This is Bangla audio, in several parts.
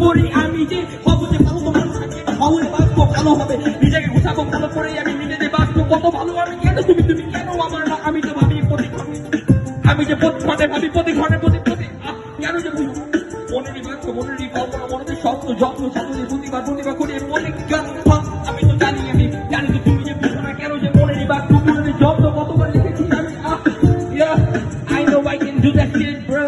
পড়ি আমি যে হব যে ভালো তোমার ভালো বাঁচবো ভালো হবে নিজেকে গুছাবো ভালো করে আমি নিজেকে বাঁচবো কত ভালো আমি কেন তুমি তুমি কেন আমার না আমি তো ভাবি প্রতিক্ষণে আমি যে প্রতিক্ষণে ভাবি প্রতিক্ষণে কেন যে মনেরই বাক্য মনেরই কল্পনা মনের স্বপ্ন যত্ন সাধনের প্রতিভা করে মনে আমি তো জানি তো তুমি যে বুঝো না কেন যে মনেরই বাক্য মনের যত্ন কতবার লিখেছি আমি I know I can do that shit bro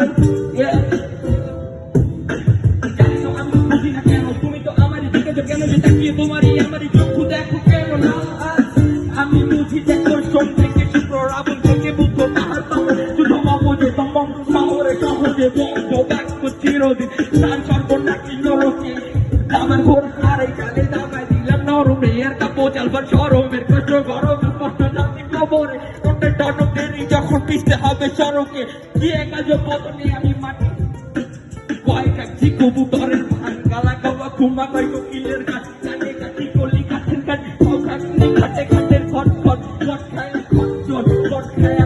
জানি তো আমি বুঝি না কেন তুমি তো আমারই দিকে কেন যে তাকিয়ে তোমারই আমারই চক্ষু দেখো কেন না আমি বুঝি যে কোন থেকে শুক্র রাবণ থেকে বুদ্ধ পাহাড় শুধু অবজে তমম শহরে সহজে বন্ধ বাক্য চিরদিন তার সর্বনা কি নরকে আমার ঘোর হারে কালে দাবাই দিলাম নরমে এর কাপো চালবার সরমের কষ্ট গরমের কষ্ট জাতি কবরে কোনটা টনকেরই যখন পিছতে হবে সড়কে কি একাজ পতনে আমি মাটি কয়েক এক কবুতরের ভান গালা গাওয়া ঘুমা কয়েক কিলের কাছে